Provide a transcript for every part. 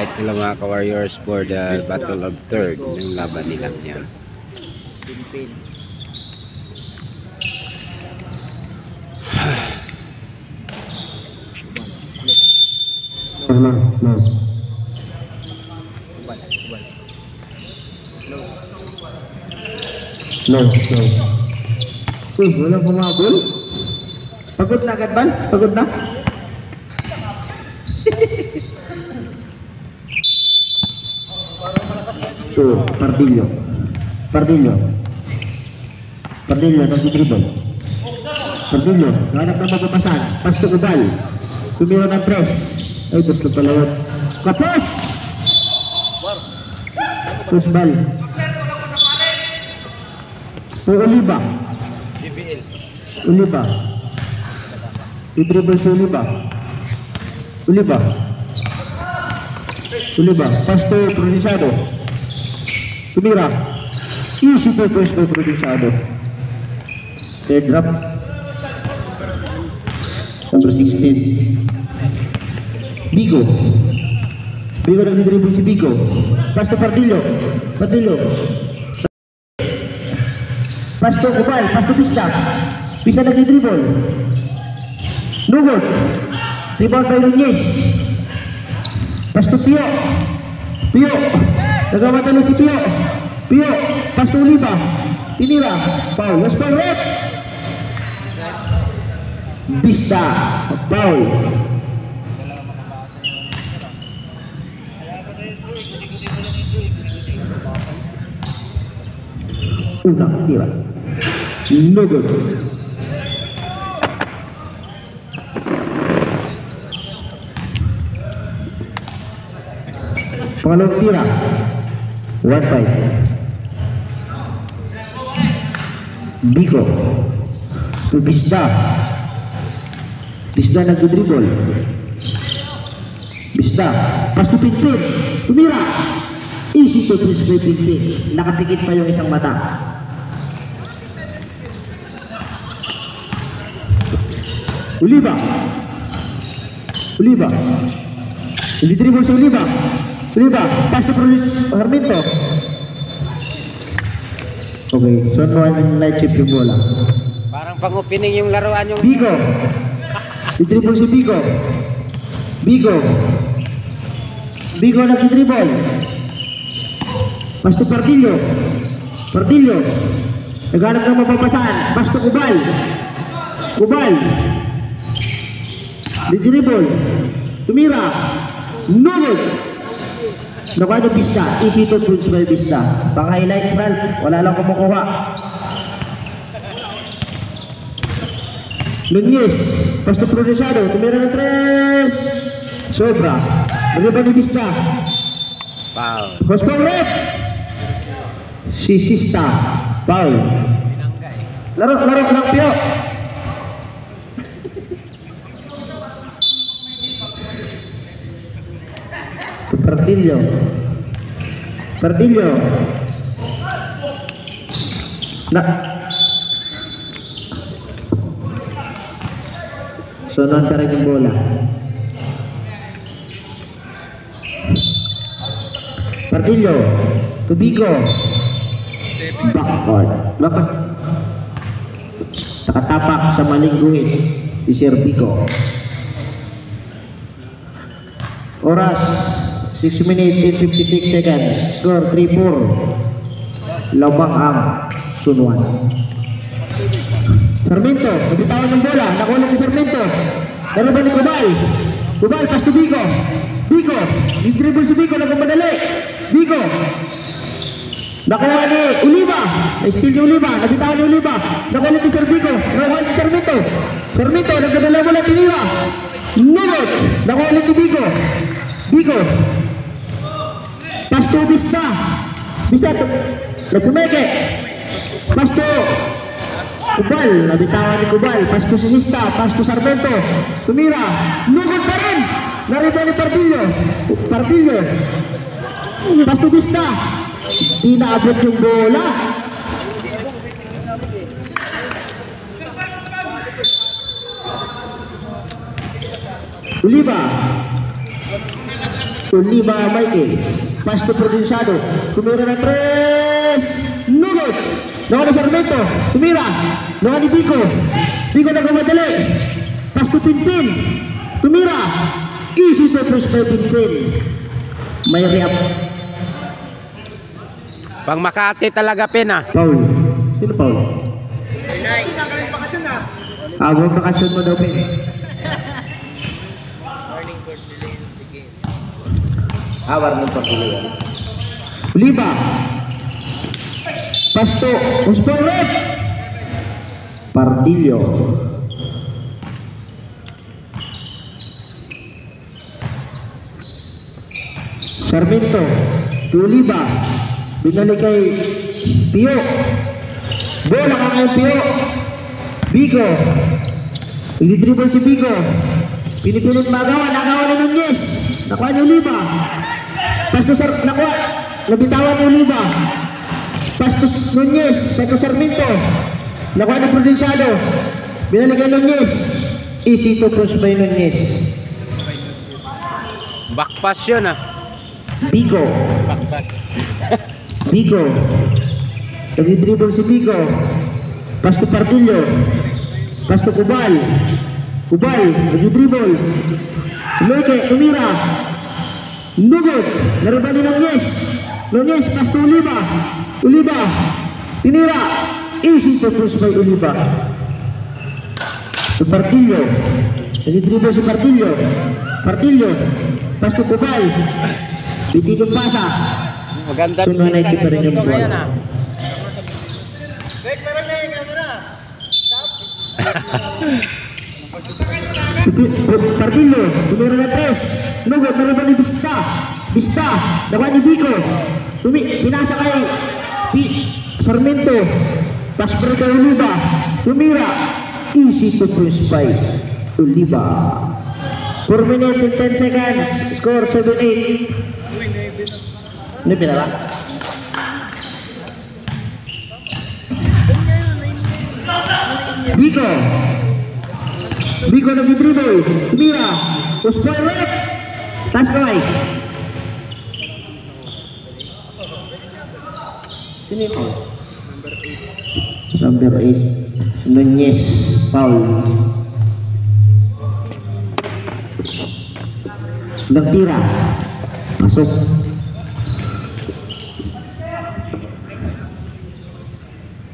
fight nila mga ka-warriors for the Battle of Third. Yung laban nila yan. No. Walang kumabol. Pagod na agad, Bal? Pagod na? Tuh, Pardillo, nag-dribble. Pardillo, hanap na magpapasan. Pas to Ubal. Tumira ng press. Ay, gusto pala yun. Kapos! Push ball. Oliva. I-dribble si Oliva. Pass to Provinciano. Tumira. Easy to push to Provinciano. Third drop. Number 16. Bigo nag-dribble si Bigo. Pass to Pardillo. Pass to Ubal. Pass to Pista nag-dribble. Nugod. Rebound by Nunez. Pass to Pio. Nagamatalo si Pio. Pass to Oliva. Tinira. Foul. Last foul. Ref. Pista. Foul. Unang tira. Nugod. Pangalawang tira. 1-5. Bigo to Pista nag-dribble. Pass to Pinpin. Tumira. Easy to push by Pinpin. Nakapikit pa yung isang mata. Oliva. Dribble sa Oliva. Pass to Sarmiento. Okay, so yung light chip yung bola. Parang pang-opening yung laruan yung Bigo. I-dribble si Bigo nag-dribble. Pass to Pardillo. Naghanap ng mapapasaan. Pass to Ubal. I-dribble. Tumira. Nugod. Nakuha ng Pista. Easy to punch by Pista. Pang-highlights, Ralph. Wala lang kumukuha. Nunez. Pass to Provinciano. Tumira ng 3. Sobra. Nagaba ni Pista. foul. Hospang ref. Si Sista. Foul. Laro lang Pio. Pardillo. Sonon pa rin yung bola. Pardillo to Bigo. Backcourt. Nakatapak sa maling guhit si Sir Bigo. Oras 6 minutes and 56 seconds. Score 3-4. Labang ang Sunuan. Sarmiento, nabitawan ng bola. Nakuha ni Sarmiento. Nalaban ni Kubal, pass to Bigo. I-dribble si Bigo, nagmamadali. Bigo. Nakuha ni Oliva. Steal ni Oliva. Nabitawan ni Oliva. Nakuha ni Sir Bigo. Nakuha ni Sarmiento. Nagmadala mo na Oliva. Nugod. Nakuha ni Bigo. Pass to Pista nagpumeke. Pass to Kubal, nabitawan ni Kubal. Pass to Sista, pass to Sarmiento. Tumira, nugod pa rin. Narito ni Pardillo. Pass to Pista. Di naabot yung bola. Oliva. Oliva Michael. Pass to Provinciado. Tumira na 3. Nugot. Nawa na Sarmiento. Tumira. Nawa ni Bico. Bico nagmamadali. Pass to Pinpin. Tumira. Easy to press by Pinpin. May react. Pang Makati talaga Pin ah. Paul. Sino Paul? Huwag bakasyon mo daw Pin. Warning for delay. Oliva. Pasto. Usporet. Pardillo. Sarmiento. Oliva. Binalik kay Pio. Bola ka kay Pio. Bigo. Nagdi-dribble si Bigo. Pinipilit magawa. Nagawa ni Nunez. Nakuha ni Oliva. Pasto nakuha. Nabitawan ni Oliva. Pasto Nunez. Sato Sarmiento. Nakuha ni Provinciado. Binalik kay Nunez. Easy to push by Nunez. Backpass yun ah. Bigo. Backpass. Bigo. Nagdi-dribble si Bigo. Pasto Pardillo. Pasto Kubal. Kubal. Nagdi-dribble. Luke. Tumira. Nugot. Naruban ni Nunez. Nunez. Pasto Oliva. Oliva. Tinira. Easy to push by Oliva. Si Pardillo. Nagdi-dribble si Pardillo. Pardillo. Pasto Kubal. Bitin yung pasa. Maganda. Sunod na ikipa rin yung bola. Pardillo, tumira na 3. Nugot, naruban ni Bista. Bista, nakuha ni Bico. Pinasa kay Sarmiento. Pass break kay Oliva. Tumira. Easy to push by Oliva. 4 minutes and 10 seconds. Score 7-8. Ini pinala. Bico. Bico nag-dribble. Tumira. Push-boy left. Task kaway. Sini po. Number 8. Nunez. Paul. Nagtira. Masuk.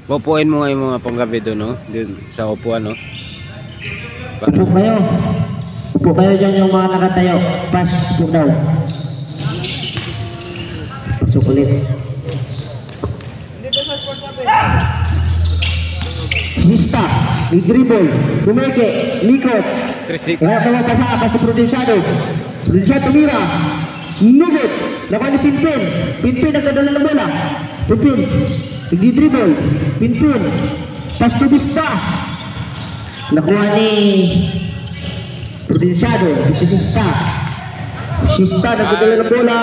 Upuin mo nga yung mga panggabi doon, no? Doon sa upuan, no? Upo kayo. Upo kayo dyan yung mga nakatayo. Pass, upo daw. Pasok ulit. Sista, may dribble. Bumeke, likot. Kaya pumapasa, paso Provinciado. Provinciado tumira. Nugot. Nakuha ni Pinpin. Pinpin nagdadala ng bola. Pinpin. Nagdi-dribble. Pinpin. Pass to Vista. Nakuha ni Provinciado. Si Sista. Sista nagdadala ng bola.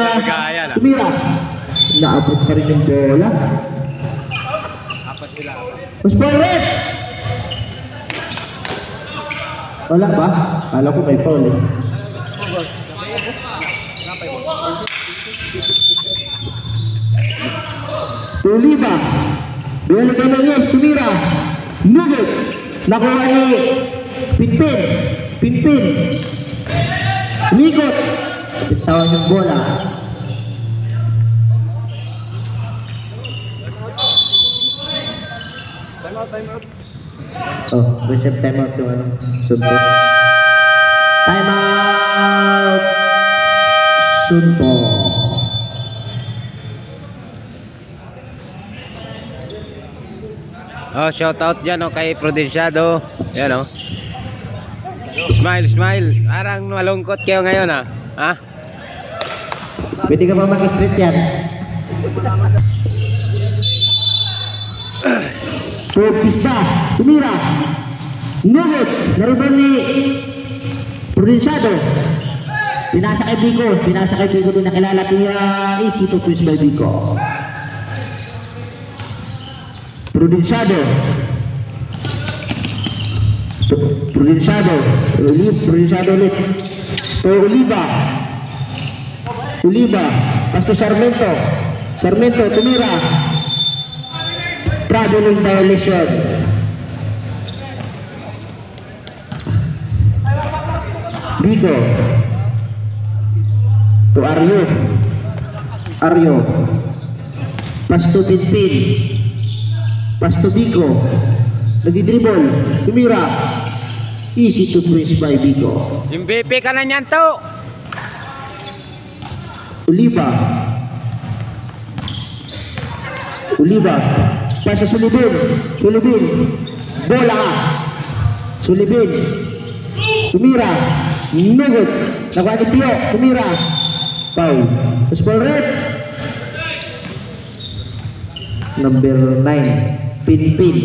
Tumira. Naabot pa rin yung bola. Push-ball red. Wala ba? Kala ko may foul eh. Oliva. Binalik kay Nunez. Tumira. Nugot. Nakuha ni Pinpin. Pinpin. Migot. Bitawan yung bola. Oh, reset timeout yung ano. Sunto. Timeout. Sunto. Oh, shout out dyan oh, kay Provinciado. Yan oh. Smile, smile. Parang malungkot kayo ngayon ah. Ha? Pwede ka ba mag-street yan? Pista, tumira. Nugot, naruban ni Provinciado. Pinasa kay Bico. Pinasa kay Bico din nakilala. Tira easy to push by Bico. Provinciado. Provinciado. Provinciado ulit. To Oliva. Oliva, pass to Sarmiento. Sarmiento, tumira. Traveling violation. Bigo. To Aryo. Aryo. Pass to Pinpin. Pass to Bigo. Nagdi-dribble. Tumira. Easy to press by Bigo. MVP ka na niyan to. Oliva. Oliva. Pass sa Sulibin. Sulibin. Bola ka. Sulibin. Tumira. Nugot. Nakuha ni Pio. Tumira. Foul. Baseball red. Number 9. Pinpin.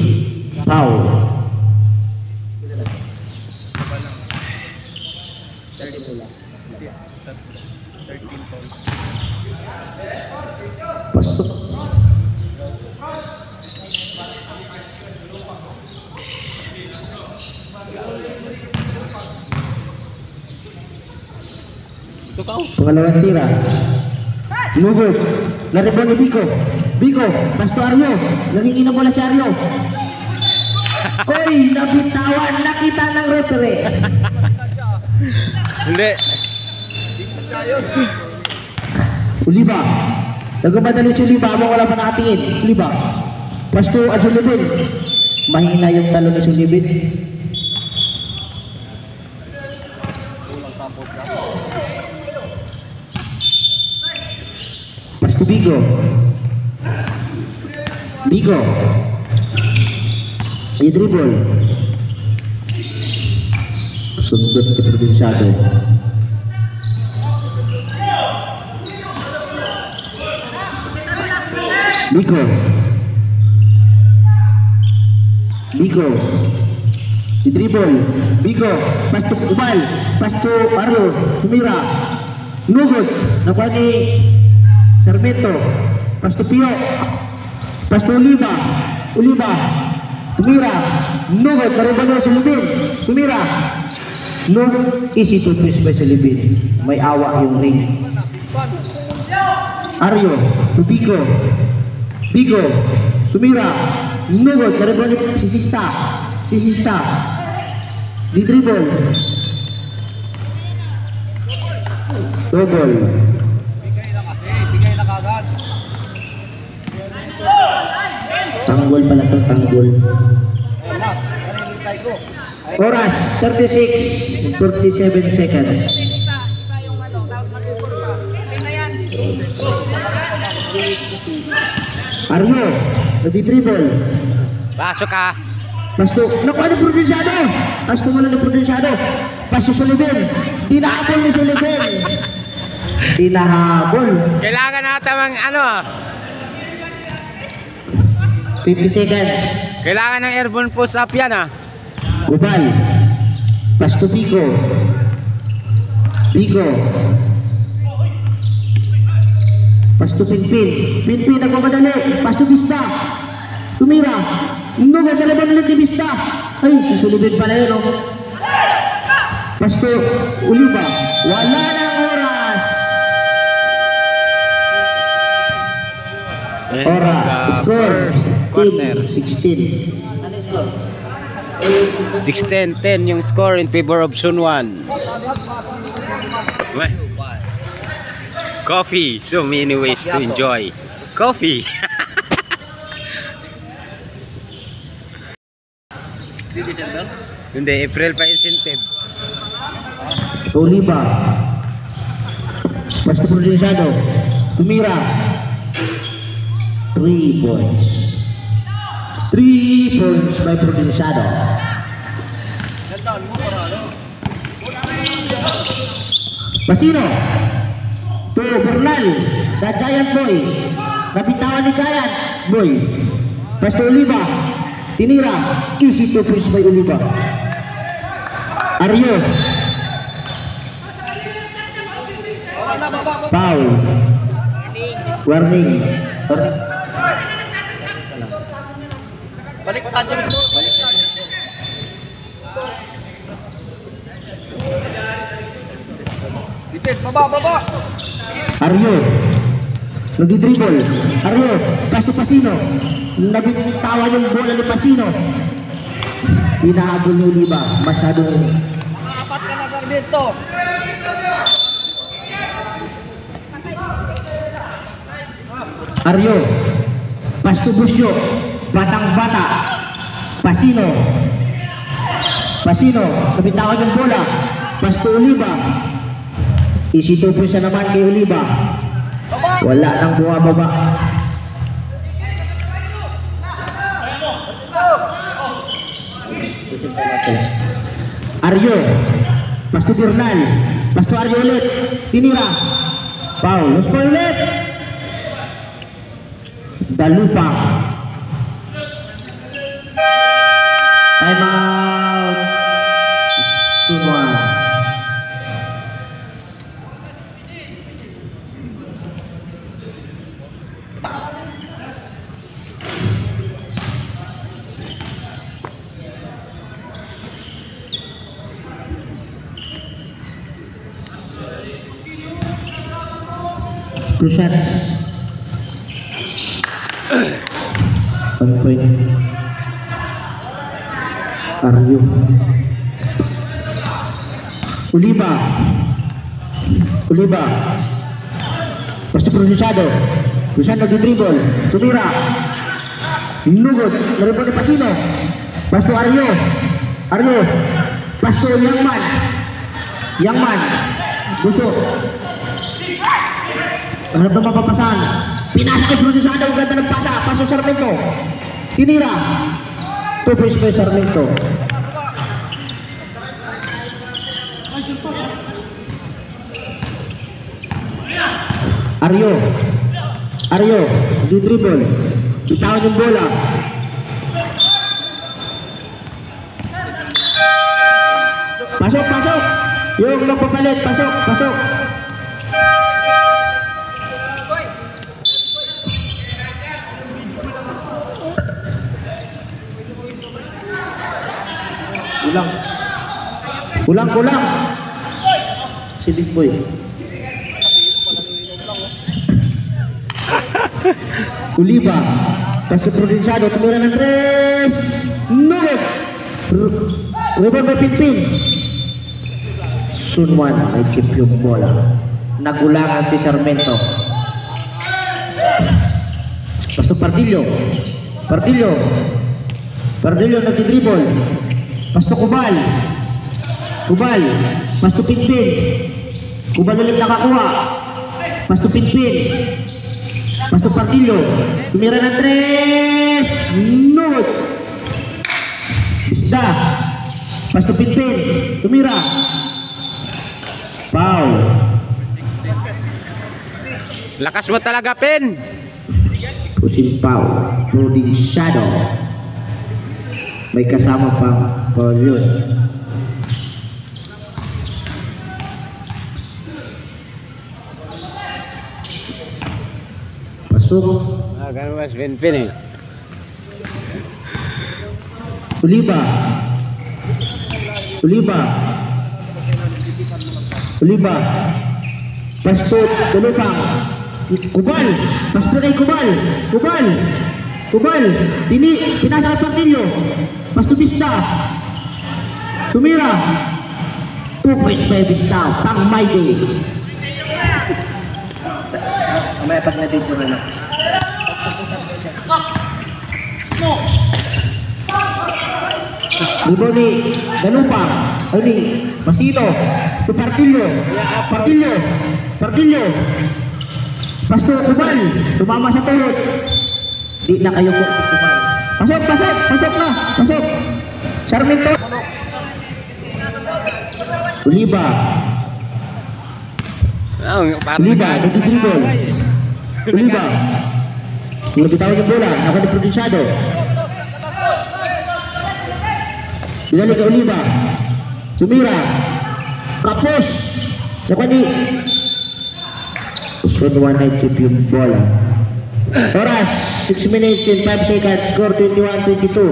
Foul. Pasok. Pangalawang tira. Nugot. Naribon ni Bico. Bico. Pasto Aryo. Nanginginom bola si Aryo. Oy, nabitawan. Nakita ng referee. Hindi. Oliva. Nagmamadali si Oliva. Amang wala pa nakatingin. Oliva. Pasto at Sulibin. Mahina yung talo ni Sulibin. Pasto Bigo. Bigo. I-dribble. Sundot ke Provinciado. Bigo. Bigo. I-dribble. Bigo. Pasto Ubal. Pasto Arlo. Tumira. Nugot. Nakuha ni Sarmiento. Pasto Pio. Pasto Oliva. Oliva. Tumira. Nugot. Naribon niya si Lubin. Tumira. Nugot. Easy to twist by si Lubin. May awa yung ring. Aryo. To Bigo. Bigo. Tumira. Nugot. Naribon niya si Sista. Si Sista. Di dribble. Double. Tanggol pala to, tanggol. Oras, 36, 47 seconds. Aryo, nadi-dribble. Pasok ka. Pasto, nakuha ni Provinciado. Pasto mo na ni Provinciado. Pasto Sulibin. Dinahabol ni Sulibin. Dinahabol. Kailangan natin ng ano. 50 seconds. Kailangan ng airborne post up yan ah. Ubal. Pasto Bigo. Bigo. Pasto Pinpin. Pinpin nagmamadali. Pasto Vista. Tumira. Nugot na laban ulit ni Vista. Ay, susulubin pala yun oh. Pasto Oliva. Wala ng oras. Ora. Score. 16. 16-10 yung score in favor of Sunwan. Coffee, so many ways to enjoy. Coffee. Hindi, April pa incentive. Oliva. Pasto Provinciado. Tumira. 3 points. 3 points by Provinciado. Pasino. To Bernal. The Giant Boy. Napitawan ni Giant Boy. Pasto Oliva. Tinira. Easy to push by Oliva. Aryo. Foul. Warning. Warning. Balik tayo dito. Dipit, baba. Aryo. Nagdi-dribble. Aryo. Pass to Pasino. Nabitawan yung bola ni Pasino. Hinahabol ni Oliva. Masyadong... Apat ka na, Garbito. Aryo. Pass to Busyo. Batang-bata. Pasino. Pasino. Nabitawan yung bola. Pass to Oliva. Isitupo siya naman kay Oliva. Wala nang bumababa. Aryo. Pass to Bernal. Pass to Aryo ulit. Tinira. Foul. Los pa ulit. Dalupang. Time out. Sunwan. Two shots. 1 point. Aryo. Oliva. Oliva. Pasti Prusado. Prusado nag-dribble. Tumira. Nugod. Naripon ni Pasino. Pasto Aryo. Aryo. Pasto Yangman. Yangman. Busok. Harap na mapapasan. Pinasa kay Prusado. Ang ganda ng pasa. Paso Sarmiento. Tinira. 2 points by Sarmiento. Aryo. Aryo. Di dribble. Bitawan yung bola. Pasok, pasok. Yung magpapalit. Pasok, pasok. Kulang. Kulang, kulang. Si Digboy. Oliva. Pasto Provinciano. Tumira ng 3. Nugget. Rebound by Pinpin. Sunwan. May chip yung bola. Nagulangan si Sarmiento. Pasto Pardillo. Pardillo. Pardillo nagdi-dribble. Pasto Kubal. Kubal. Pasto Pinpin. Kubal ulit nakakuha. Pasto Pinpin. Pasto Pardillo. Tumira ng 3. Nut. Isda. Pasto Pinpin. Tumira. Foul. Lakas mo talaga, Pin. Pusin foul. Loading shadow. May kasama pang foul yun. Pasok. Ganun mas Pin eh. Oliva. Oliva. Oliva. Pasto. Tulupang. Kubal. Pasto kay Kubal. Kubal. Kubal. Pinasa kay Pardillo. Pasto Vista. Tumira. 2 points by Vista. Pang Mayday. Mamaya pag na-date yung ano. Diba ni Danupa, ay ni Masino, to Pardillo, Pardillo, Pardillo, Pasto Kubal, tumama sa tulot. Di na kayo po si Kubal. Pasok, pasok, pasok na, pasok. Sarmiento. Oliva. Oliva, nagdi-dribble. Oliva. Nabitawan yung bola, nakadiprodunsado. Binalik ke Oliva. Tumira. Kapos. Siapa ni? Sunwan na chip yung bola. Oras 6 minutes and 5 seconds. Score 21-22.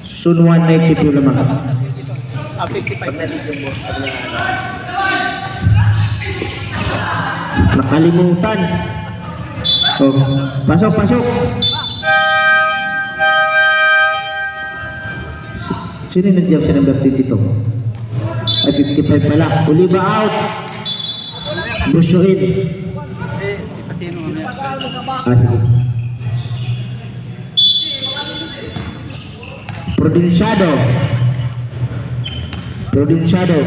Sunwan na chip yung lamang. 55 na dito mo. Nakalimutan. Oh, pasok, pasok. Sino yung nag-jersey number 52? Ay, 55 pala. Oliva out. Busyo in. Ah, sige. Provinciado. Provinciado.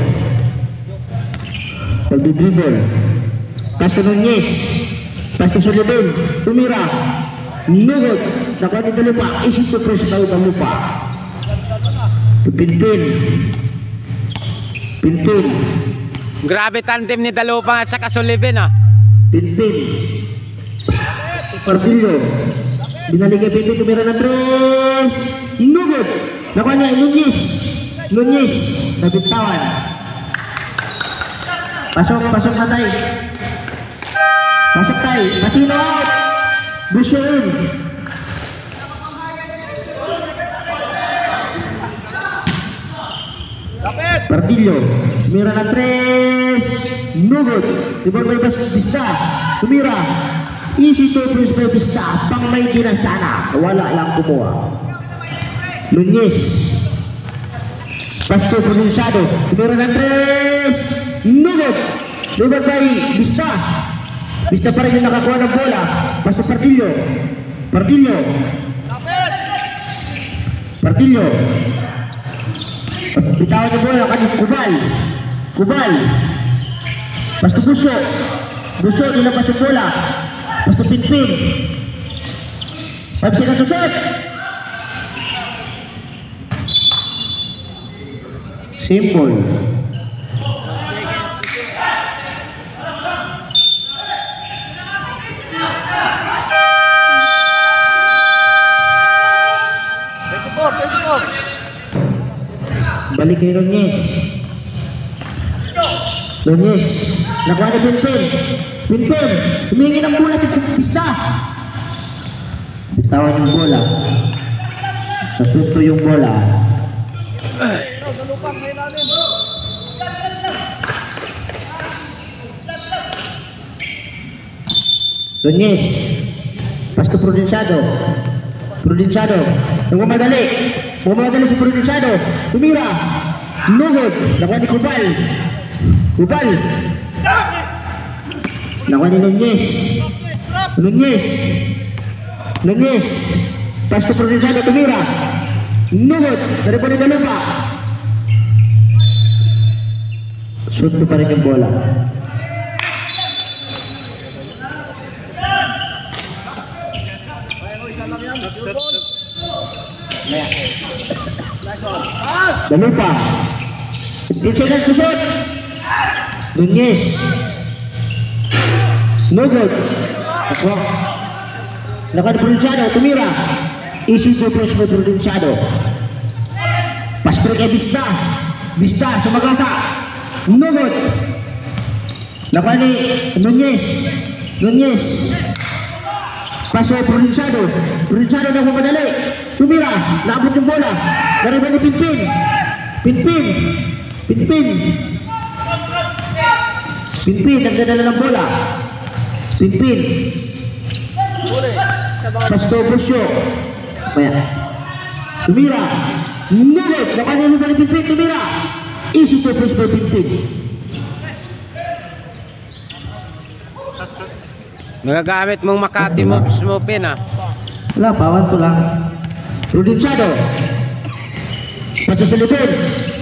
Pagdidribble. Castro Nunez. Castro Sullivan. Tumira. Nugod. Nakuha ni Dalupa. Isis to press by Dalupa. Pinpin. Pinpin. Grabe tandem ni Dalupa at saka Sullivan ah. Pinpin. Parfilio. Binaligay Pinpin. Tumira ng 3. Nugod. Nakuha niya. Nunez. Nunez. Nabitawan. Pasok, pasok na tayo. Pasok tayo. Masino out. Busyo in. Pardillo. Tumira na 3. Nugod. Tibor may Bista. Tumira. Easy surprise by Bista. Pang may dinasana. Wala lang kumuha. Nunez. Pastor Provinciado. Tumira na 3. Nugod. Nugod by Bista. Bista pa rin yung nakakuha ng bola. Pastor Pardillo. Pardillo. Pardillo. Bitawan yung bola kanina. Kubal. Kubal. Pastor Busyo. Busyo. Nilabas yung bola. Pastor Pinpin. 5 seconds to shot. Simple. Balik kay Nunez. Nunez. Nakuha ni Pinpin. Pinpin. Humingi ng bola sa Bista. Bitawan yung bola. Sa sunto yung bola. Nunez. Pasto Provinciado. Provinciado. Nagmamadali. Nagmamadali si Provinciado. Tumira. Nugod. Nakuha ni Kubal. Kubal. Nakuha ni Nunez. Nunez. Nunez. Pasto Provinciado. Tumira. Nugod. Dari po ni Dalupa. Sunto pa rin yung bola. Dalupa. 15 seconds to shoot. Nunez. Nugod. Ako. Nakuha ni Provinciado. Tumira. Easy to press by Provinciado. Paspre kay Bista. Bista. Sumagasa. Nugod. Nakuha ni Nunez. Nunez. Paso Provinciado. Provinciado na kumadali. Tumira. Naabot yung bola. Nariba ni Pinpin. Pinpin. Pinpin. Pinpin. Nagdadala ng bola. Pinpin. Pasto Busyo. Kaya. Tumira. Nugod. Nakanyan mo ba ni Pinpin? Tumira. Easy to press by Pinpin. Nagagamit mong Makati moves mo pin ah. Wala, pawan to lang. Provinciado. Pasto Sullivan.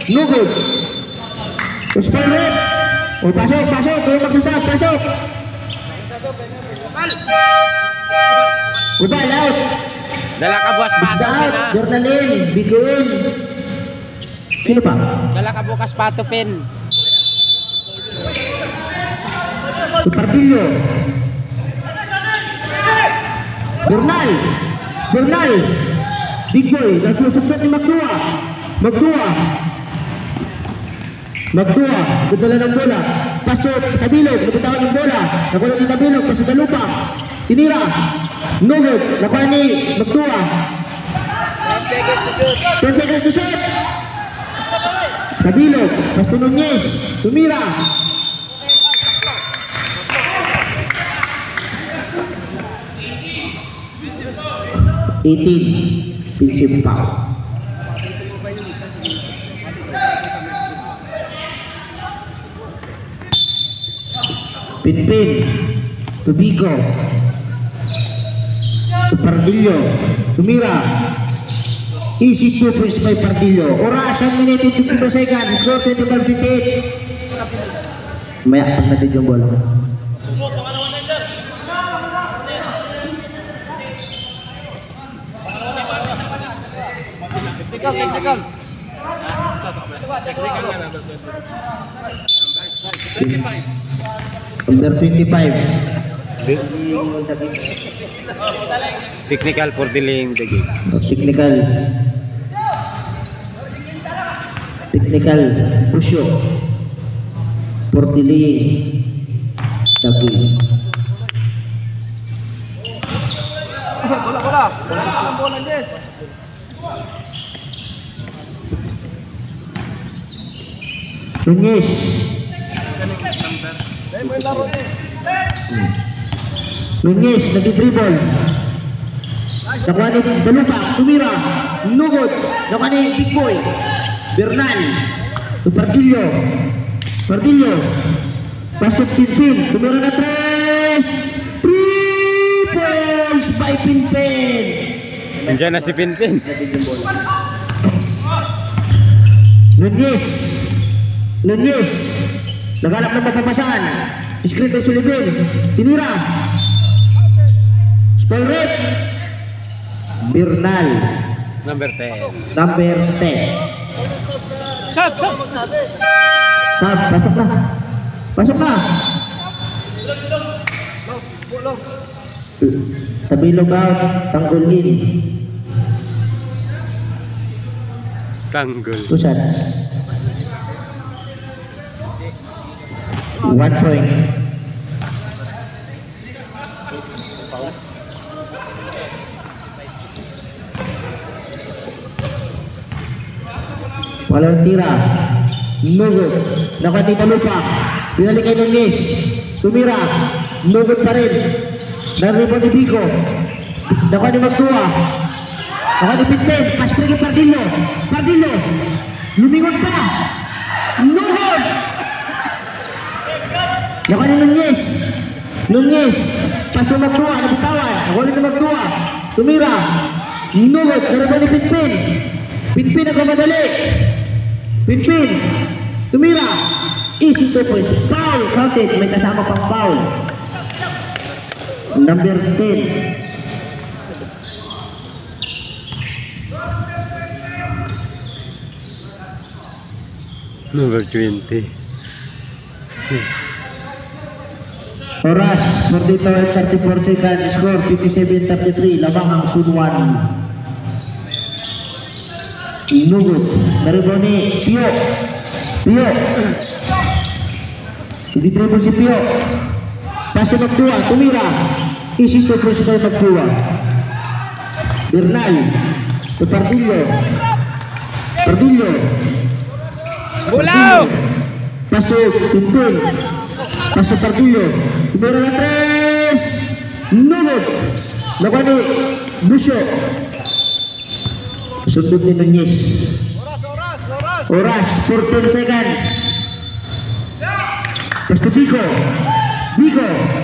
Nugod. Spell red. O pasok, pasok. Kung magsasab, pasok. Kubal out. Dala ka bukas pato Bista pin out. ah. Bernalin. Biguin. Sino pa? Dala ka bukas pato pin. Pardillo. Bernal. Bernal. Big boy. Nagsusuplat ni Magdua. Magdua. Magdua. Dadala ng bola. Pasto Tabilog. Napitawan ng bola. Nakuha ni Tabilog. Pasto Dalupa. Tinira. Nugod. Nakuha ni Magdua. 10 seconds to shoot. 10 seconds to shoot. Tabilog. Pasto Nunez. Tumira. 18. Offensive foul. Pinpin to Bico to Pardillo to Mira. Easy 2 points by Pardillo. Oras 1 minute and 52 seconds. Score 25-58. Maya pag natin yung bola. Number 25. Technical for delaying the game. Technical Pusyo for delaying the game. Nunez. Nunez nag-dribble. Nakuha ni Dalupa, tumira, nugod, nakuha ni Big Boy. Bernal, to Pardillo. Pastor Pinpin, tumira na 3. 3 points by Pinpin. Nandiyan na si Pinpin. Nunez, naghanap ng mapapasaan. Screen by Sullivan, sinira. Spell rate. Bernal, Number 10. number 10. Sab, pasok na. Tabilog out, tanggol in. Tanggol. 2 shots. 1 point. Walang tira. Nugod. Nakuha ni Dalupa. Pinalik kay Nunez. Tumira. Nugod pa rin. Naribo ni Bico. Nakuha ni Magtua. Nakuha ni Pinpin. Paspring kay Pardillo. Lumingon pa. Nugod. Nakuha ni Nunez. Paso Magtua. Nabitawan. Nakuha ni Magtua. Tumira. Nugod. Naribo ni Pinpin. Pinpin ako madali. Pinpin. Tumira. Easy 2 points. Foul. Counted. May kasama pang foul. Number 10. Number 20. Oras. 42 and 34 seconds. Score 57-33. Lamang ang Sunwan. Nugod. Naribo ni Pio. Hindi dribble si Pio. Paso Magtua. Tumira. Easy 2 points by Magtua. Bernal. To Pardillo. Bulaw! Paso Pinpin. Paso Pardillo. Tumira na 3. Nugod. Nakuha ni Lucio. Sundot ni Nunez. Oras 14 seconds. Pasto Bico.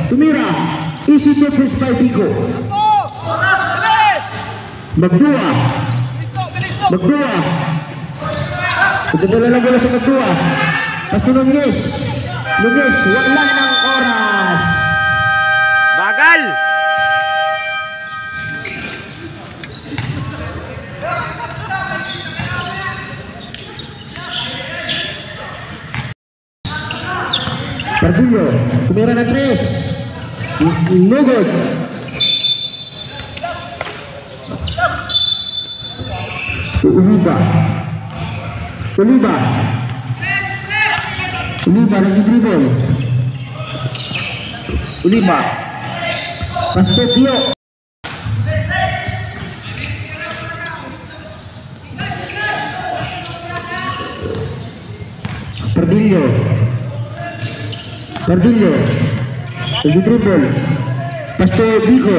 Tumira. Easy 2 points by Bico. Magdua. Pagdadala lang bola sa Magdua. Pasto Nunez. Wala ng oras. Bagal! Pardillo, tumira na 3. Nugod. Oliva nag-dribble. Pasto Pio. Pardillo. Nag-dribble. Pasto Bico.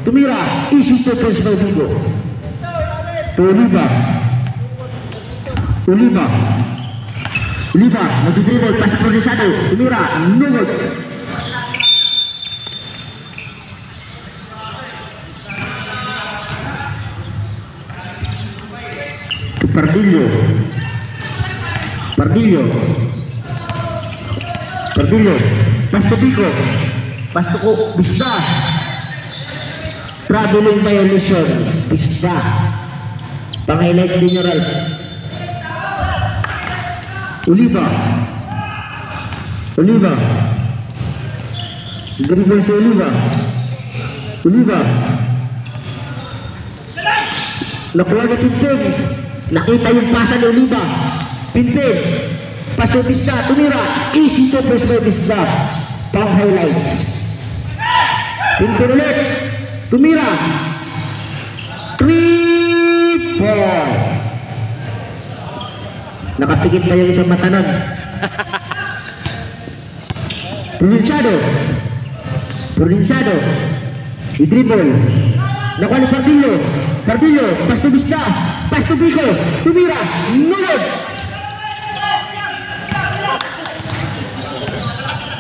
tumira, easy to press by Vigo. To Oliva. Oliva, nag-dribble, pass progresado, tumira, nugod. Pardillo, Pasto Bista, traveling violation, Bista, pang-highlights din yung right. Oliva, dribble si Oliva, nakuha na Pinpin, nakita yung pasa ni Oliva, Pinpin, pass to Bista, tumira, easy to press by Bista, pang-highlights. Pinpin ulit, tumira, 3-4. Nakapikit pa yung isang mata nun. Provinciado, i-dribble, nakuha ni Pardillo, pass to Bista, pass to Vico, tumira, nulod.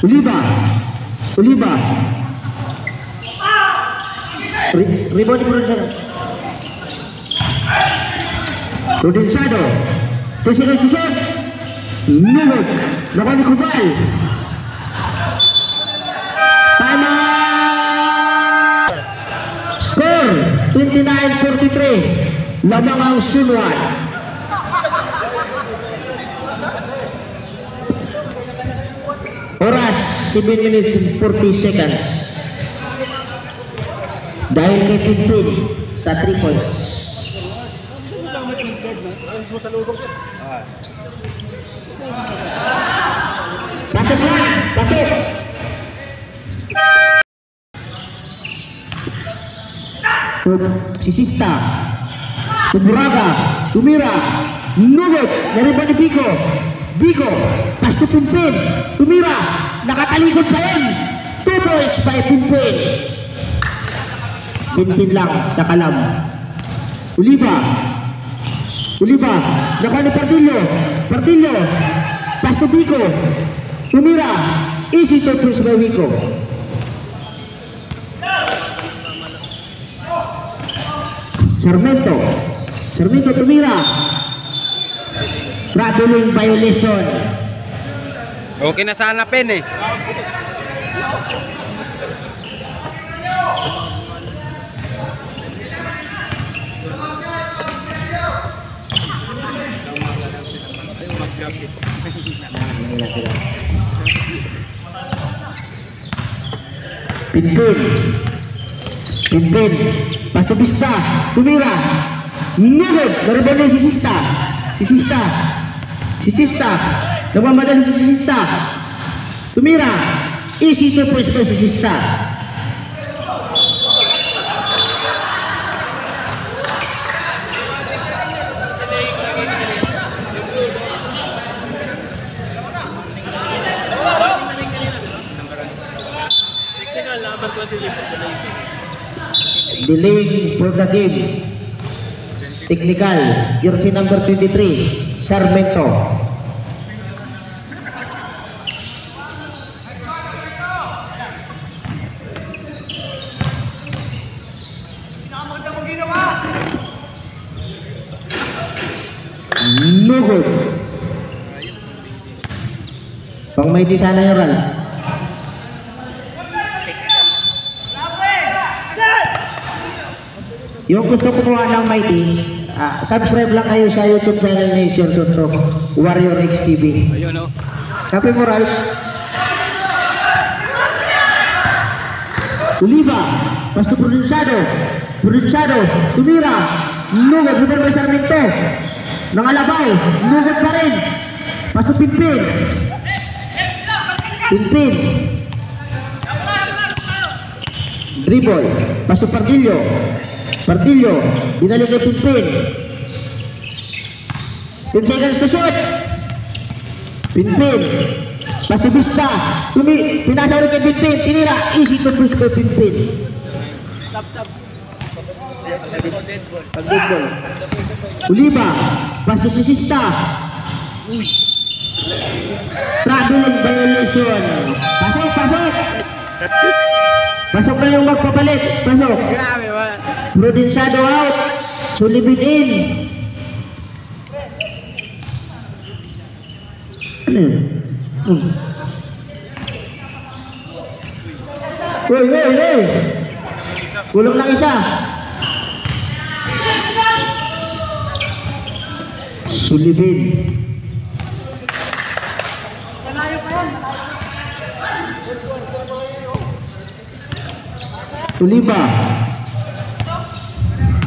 Oliva, rebound di Provinciado, tesikan susut, nulod, nakuha ni Kubal. Score 29-43, lamang ang Sunwan. Oras 7 minutes and 40 seconds. Dahil kay Pinpin sa 3 points. Pasok. Si Sista, Buraga, tumira, nugod, nariban ni Vico, pass to Pinpin, tumira, nakatalikod pa yan, 2 points by Pinpin lang sa kalam. Oliva, nakuha ni Pardillo, pass to Vico, tumira, easy to press by Vico. Sarmiento tumira, traveling violation. Okay na sana pen eh. Pinpin, pass to Bista, tumira, nugod, nariban si Sista, nagmamadali si Sista, tumira, easy to press by si Sista. Delaying for the game. Technical, jersey number 23, Sarmiento. Nugod. Pang may di sana yung run. Yung gusto kumuha ng Mighty, subscribe lang kayo sa YouTube channel ni Sir Suntok, Warrior X TV. Ayun o. Copy mo right. Oliva, pass to Provinciado, tumira, nugod, rebound by Sarmiento, nangalabaw, nugod pa rin, pass to Pinpin, dribble, pass to Pardillo, binalik kay Pinpin. 10 seconds to shoot. Pinpin, pass to Bista, pinasa ulit kay Pinpin, tinira, easy to push kay Pinpin. Pag-dead ball. Oliva, pass to Sisista. Traveling violation. Pasok, pasok. Pasok na yung magpapalit. Pasok. Grabe ba? Prudensyado out. Sulibin in. Ano yun? Uy. Kulang lang isa. Sulibin.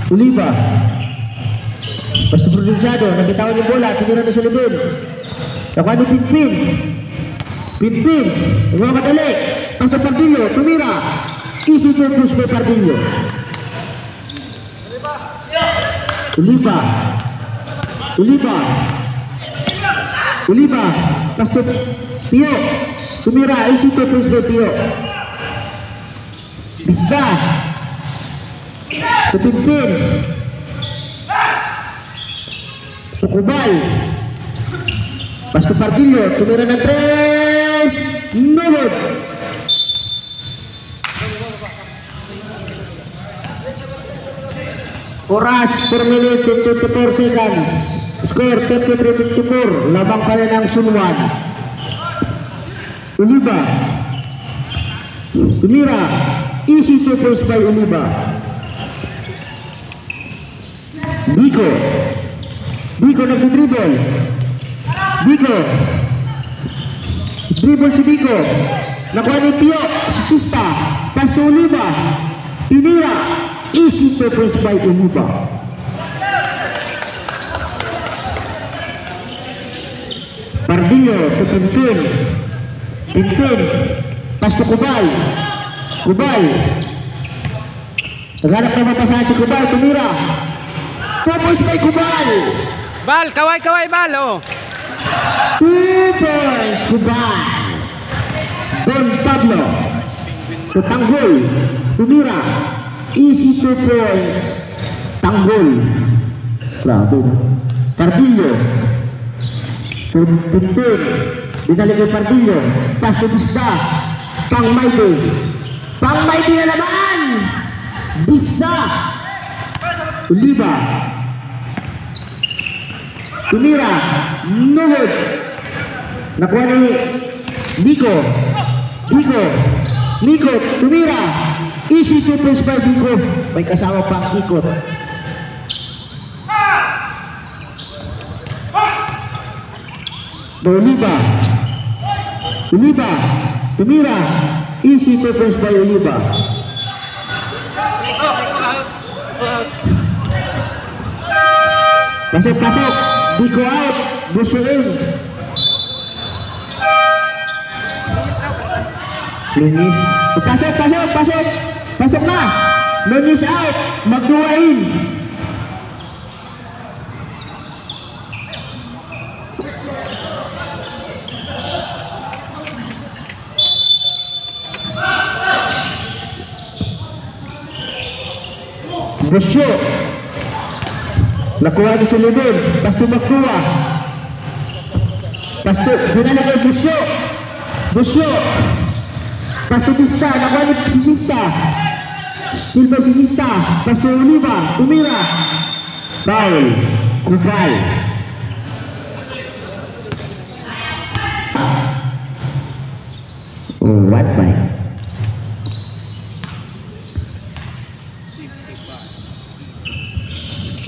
Oliva. Basta prudensyado. Nabitawan yung bola. Tinira na Sulibin. Nakuha ni Pinpin. Nagmamadali. Pasok Pardillo. Tumira. Easy to push by Pardillo. Oliva. Pasok Pio. Tumira. Easy to push by Pio. Bisa. Pinpin. Tukubal. Pasto Pardillo, tumira ng 3. No good. Oras 4 minutes and 24 seconds. Score 53-54. Labang pa rin ang Sunwan. Oliva. Tumira. Easy to post by Oliva. Biko nagdi-dribble. Dribble si Biko. Nakuha ni Pio. Sisista. Pass to Oliva. Tinira. Easy to post by Oliva. Pardillo to Pinpin. Pass to Kubal. Naghanap na mapasahan si Kubal. Tumira. Post by Kubal. Bal, kaway bal, oh. 2 points, Kubal. Don Pablo. To Tanggol. Tumira. Easy 2 points. Tanggol. Grabe. Pardillo. Pinpin. Binalik kay Pardillo. Pass to Bisa. Pangmaiti na naman. Bisa. Oliva. Tumira. Nuhod. Nakuha ni Biko. Tumira. Easy to push by Biko. May kasama pang ikot. Oliva. Tumira. Easy to push by Oliva. Pasok. Biko out. Buso in. Lunis. Pasok na. Lunis out. Magduwa in. Busyo. Nakuha ni Sulibin. Pasto magkuha. Binalik kay Busyo. Pasto Sista. Nakuha ni Sista. Still by Sista. Pasto Oliva. Tumira. Foul. Kubal. What by?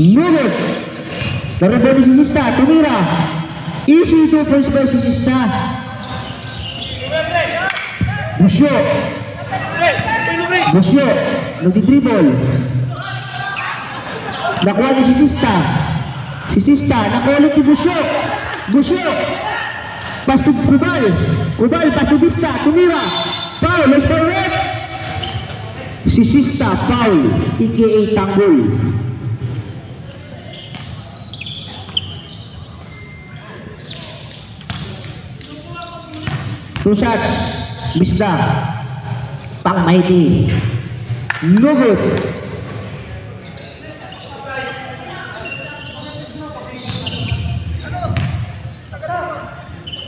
Nunod. Narabon ni Sista. Tumira. Easy to first by Sista. Busyo. Nagdi-dribble. Nakuha ni Sista. Nakuha ulit ni Busyo. Pass to Kubal. Pass to Vista. Tumira. Foul. Let's go red. Sista. Foul. aka Tanggol. Two shots. Bisda. Pangmaiti. No good.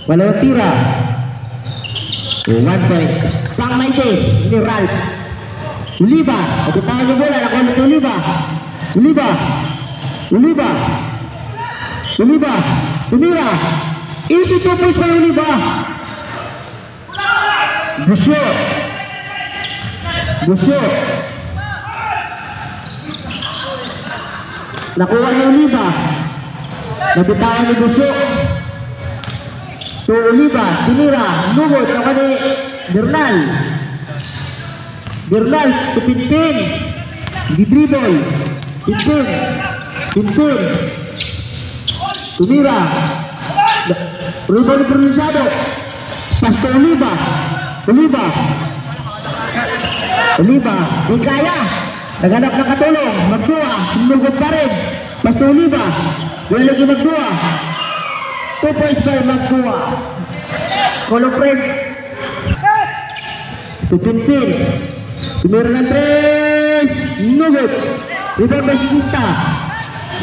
Walawang tira. 1 point. Pang Maite ni Ralph. Uliba. Kapitangan yung bola. Nakuha nito Uliba. Uliba. Uliba. Uliba. Tumira. Easy 2 points by Uliba. Busyo. Busyo. Nakuha ni Uliba. Nabitawan ni Busyo. To Uliba. Tinira. Nugod. Nakuha ni Bernal. Bernal. To Pinpin. Di dribble. Pinpin. Pinpin. Tumira. Rebound ni Provinciado. Pas to Uliba. Uliba. Uliba. Di kaya. Naghanap ng katulong. Magdua. Sinugod pa rin. Pas to Uliba. Wala lagi Magdua. 2 points by Magdua. Kolopred. To Pinpin. Tumira ng 3. Nugod. Rebound by Sisista.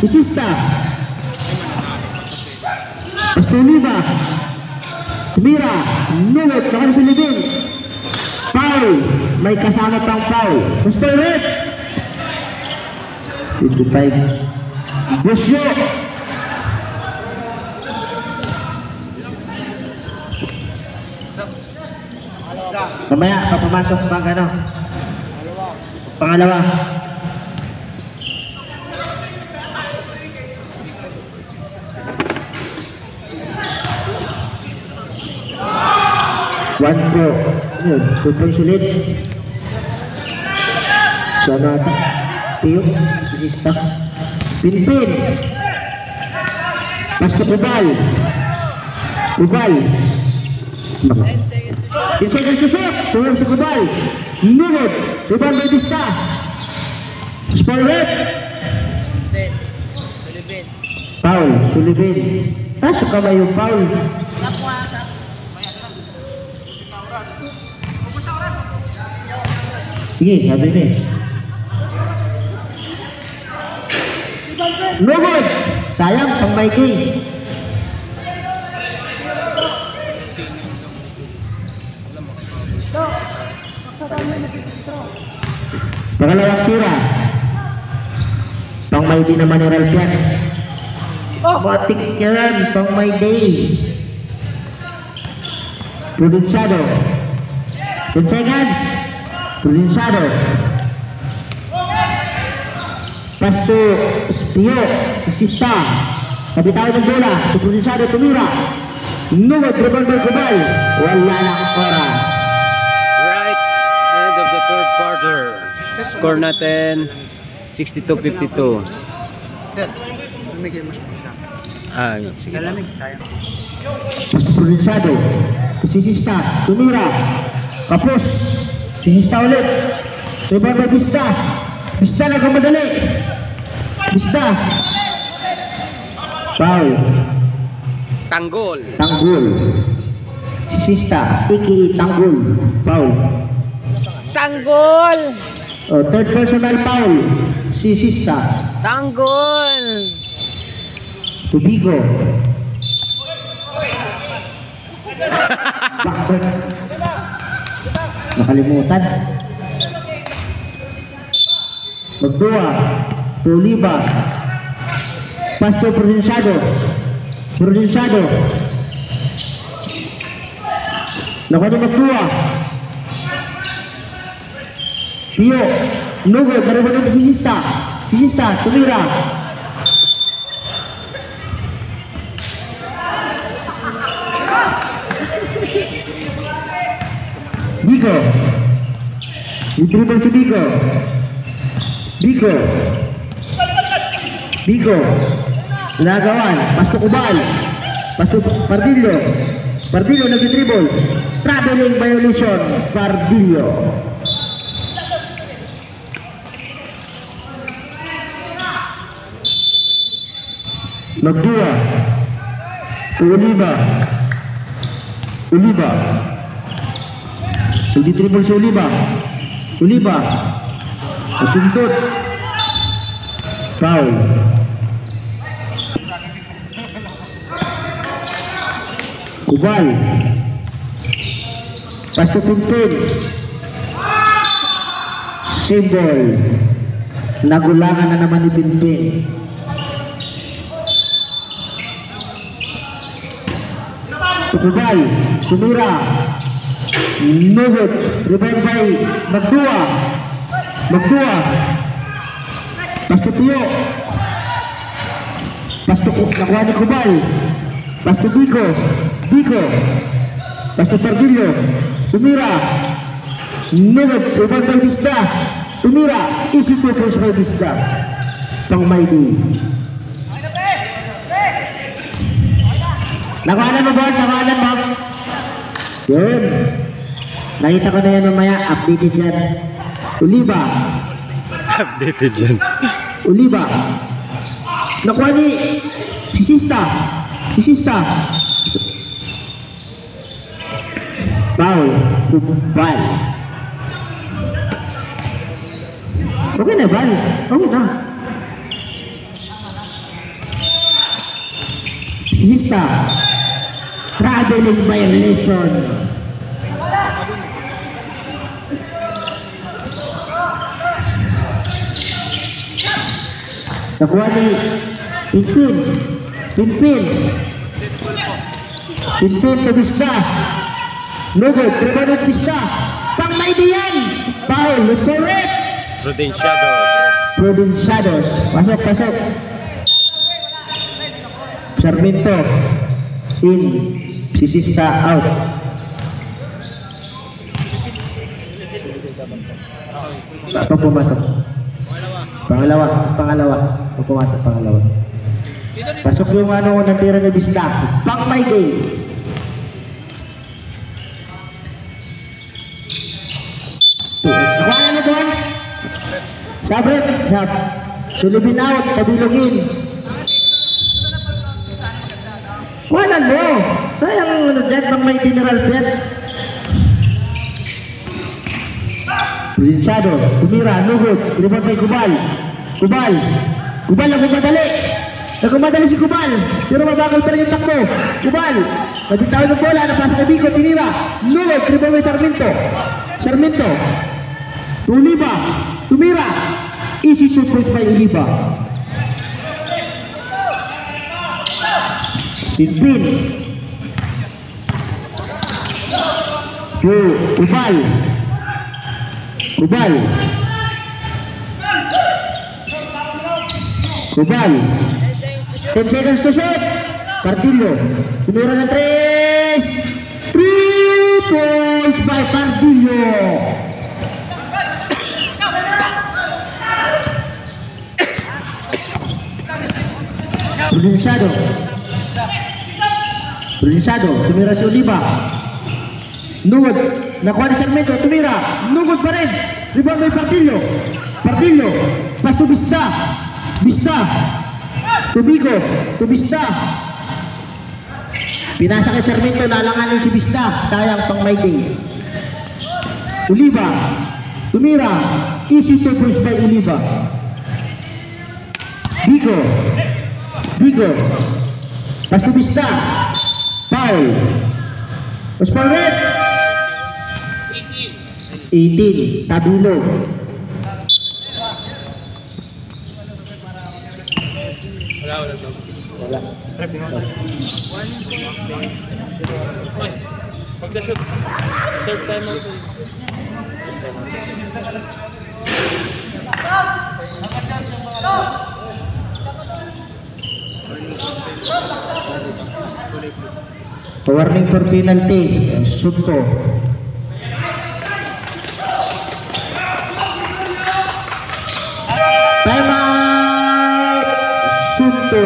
Sisista. Pas to Uliba. Tumira. Nugod. Nakalisulibin. Foul. May kasama pang foul. Gusto red. 55. Busyo. Mamaya, papamasok pang ano? Pangalawa. One po. Yun, 2 points ulit. Sonata. Pio. Sisista. Pinpin. Pasto Ubal. Ubal. 10 seconds to shoot. Tuwag si Ubal. Nugod. Ubal may Vista. Small red. Sulibin. Foul. Sulibin. Taso kamay yung foul. Sige, sabi niya. Nugod. Sayang, pang Mikey. Pangalawang tira. Pang Mikey naman ni Ralph yan. Matik yan, pang Mikey. Provinciado. 10 seconds. Provinciado. Pasto Espio. Sisista. Kapitawan ng bola. Provinciado tumira. Nugod. Rebound by Kubal. Wala ng oras. Right, end of the third quarter. Score natin 62-52. Tumigil mo siya. Ah, sige. Lalamig, sayang. Pasto Provinciado. Sisista. Tumira. Kapos. Sisista ulit. Rebound by Vista. Vista nagkamadali. Vista. Foul. Tanggol. Tanggol. Sisista. Iki tanggol. Foul. Tanggol. Oh, third personal foul. Sisista. Tanggol. Tubigo. Backcourt. Nakalimutan. Magdua. Tuliba. Pasto Provinciado. Provinciado. Nakuha ni Magdua. Pio. Nugod. Narinig si Sisista. Sisista. Tumira. Bigo. Di-dribble si Bigo. Bigo. Bigo. Nagawan. Pasto Kubal. Pasto Pardillo. Pardillo nag-dribble. Traveling violation. Pardillo. Magdua. Uliba. Uliba. Nag-dribble si Uliba. Uliba. Nasundot. Foul. Kubal. Pass to Pinpin. Symbol. Nagulangan na naman ni Pinpin. Kubal. Tumira. Nugot. Rebound by Magdua. Magdua. Pass to Pio. Pass to nakuha ni Kubal. Pass to Biko. Biko. Pass to Pardillo. Tumira. Nugot. Rebound by Vista. Tumira. Easy to force by Vista. Pang Maidi. Nakuha na mo, boss. Nakuha na mo. Yun. Nakita ko na yan mamaya. Updated yan. Oliva. Updated yan. Oliva. Nakuha ni si Sista. Si Sista. Foul. Bal. Okay na, Bal. Okay na. Si Sista. Traveling violation. Nakuha ni Pinpin. Pinpin. Pinpin to Vista. Nugod. Trebanot Vista. Pang Maidian. Foul. Let's go red. Provinciados. Pasok, pasok. Sarmiento. In. Si Sista out. Apa pumasok? Pangalawa. Pumasok pangalawa. Pasok yung ano natira ni Vista. Pang my day. Nakuha na doon. Sabrep. Sulubin out. Tabilogin. Walan mo. Sayang ano dyan. Pang may general pen. Provinciado. Tumira. Nugod. Rebound by Kubal. Kubal nagmamadali. Nagmamadali si Kubal. Pero mabagal pa rin yung takbo. Kubal. Nabitaw ng bola. Napasa kay Biko. Tinira. Nugod. Rebound by Sarmiento. Oliva. Tumira. Easy shoot point by Oliva. Pinpin. Kubal. 10 seconds to shoot. Pardillo. Tumira ng 3. 3 points by Pardillo. Provinciado. Tumira si Oliva. Nugod. Nakuha ni Sarmiento. Tumira. Nugod pa rin. Rebound by Pardillo. Pass to Vista. To Biko. To Vista. Pinasa kay Sarmiento. Nalanganin si Vista. Sayang pang may day. Oliva. Tumira. Easy to push by Oliva. Biko. Pass to Vista. Foul. Was for red. 18. Tabilo. Wala. Pagka-shoot, serve time out. Warning for penalty. Sunto. Time out. Sunto.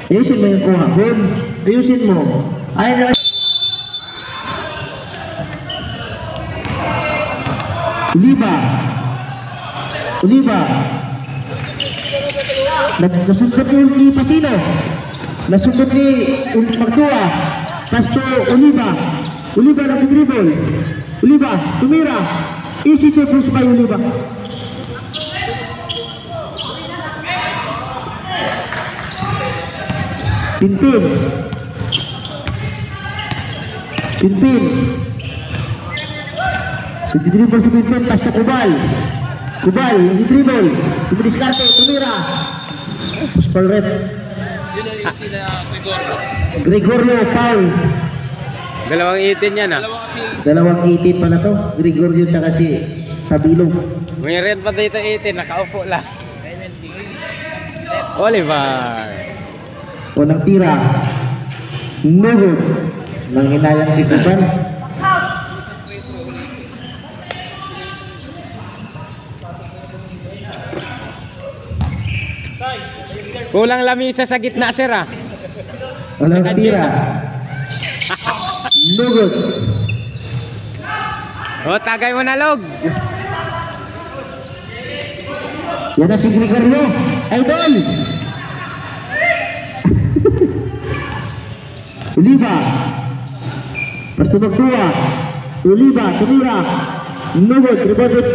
Ayusin mo yung kuha. Ayusin mo. Ayun. Oliva. Nasundot ni Pasino. Nasundot ni Magdua. Pasto Oliva. Oliva nag-dribble. Oliva, tumira. Easy to push by Oliva. Pinpin. Pinpin. Dribble si Pinpin, pas na Kubal. Kubal, hindi dribble. Dumidiskarte, tumira. Puspal rep. Yun ang 18 na Gregorio. Gregorio, foul. Dalawang 18 yan ah. Dalawa kasi Dalawang 18 pala to. Gregorio tsaka si Sabilog. May red pa dito 18, nakaupo lang. Oliver. Unang tira. Nugod. Nang hinayang si Kubal. Kulang lamisa sa gitna sir ah. Unang tira. Nugod. O, tagay mo na log. Yan na si Gregorio. Idol. Oliva. Pas tumagtua. Oliva, tumira. Nugod, rebounded.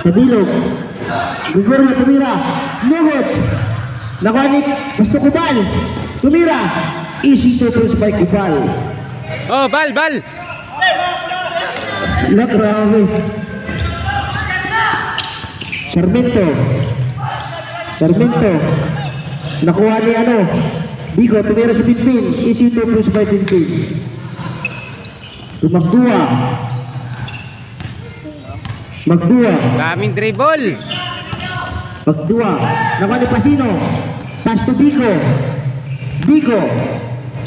Sabilog. Gregorio, tumira. Nugod. Nakuanip. Basta Kubal. Tumira. Easy to push by Kubal. Oh, bal. La grabe. Sarmiento. Nakuha ni Bigo, tumira si Pinpin. Easy to push by Pinpin. Magdua. Daming dribble. Magdua. Nakuha ni Pasino. Pass to Bigo.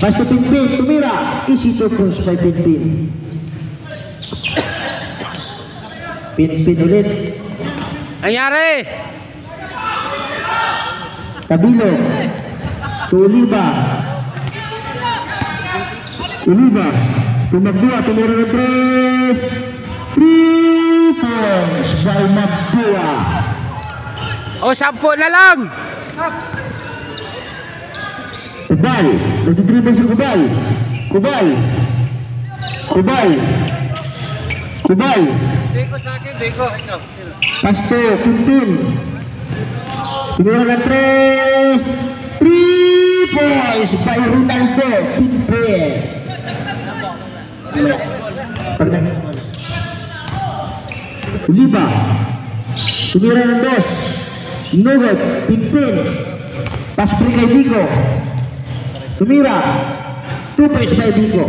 Pass to Pinpin. Tumira. Easy to push by Pinpin. Pinpin ulit. Nangyari. Tabilo. To Oliva. Tumagdua. Tumira ng 3 points by Magdua. O, 10 na lang. Kubal. Nagdidribble si Kubal. Beko sa akin, Beko. Pasto, Pinpin. Tumira ng 3 points by Ronaldo. Pinpin. Oliva. Tumira ng 2. Nugod. Pinpin. Pass free kay Bigo. Tumira. 2 points by Bigo.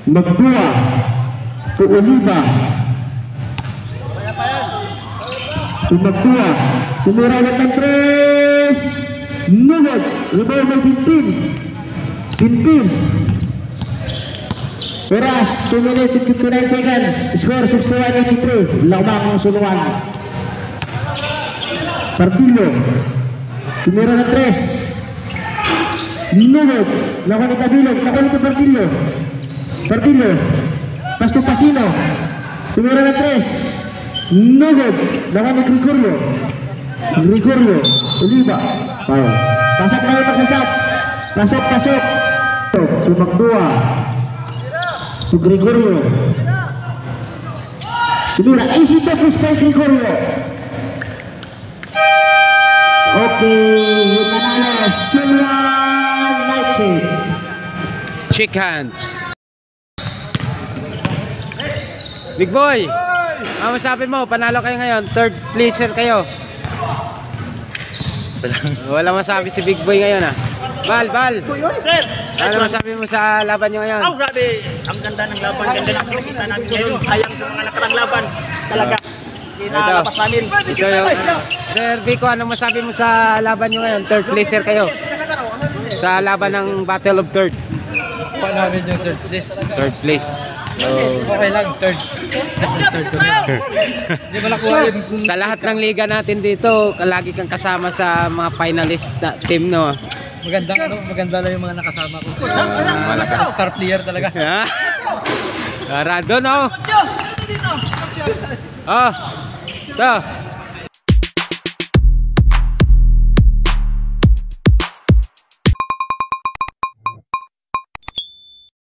Magdua. To Oliva. Magdua. Tumira ulit ng 3. Nugod. Rebound by Pinpin. Oras 2 minutes and 59 seconds. Score 61-83. Lamang suluan. Partillo. Tumira ng 3. Nugod. Nakuha ni Tabilog. Nakuha ni Partillo. Pasto Pasino. Tumira ng 3. Nugod. Nakuha ni Gregorio. Oliva. Pasok na yung magsasap. Pasok. Tumagdua. To Gregorio. Tumira. Easy to push by Gregorio. Okay, yung manalo, Sulwan Leipzig. Shake hands. Big boy. Ano masabi mo? Panalo kayo ngayon. Third placer kayo. Wala masabi si Big Boy ngayon ah. Bal. Sir! Ano masabi mo sa laban nyo ngayon? Oh, grabe! Ang ganda ng laban. Ganda ng nakikita namin ngayon. Sayang sa mga nakarang laban. Talaga. Kinalapas namin. Ito yung, Sir Vico, ano masabi mo sa laban nyo ngayon? Third placer kayo. Sa laban ng Battle of Third. Pa namin yung third place. Third place. So, Okay lang, third. Just third ko na. Hindi mo nakuha yun. sa lahat ng liga natin dito, lagi kang kasama sa mga finalist na team, no? Maganda lang yung mga nakasama ko. Malakas. Star player talaga. Ha? Rado, no? Oh, ito.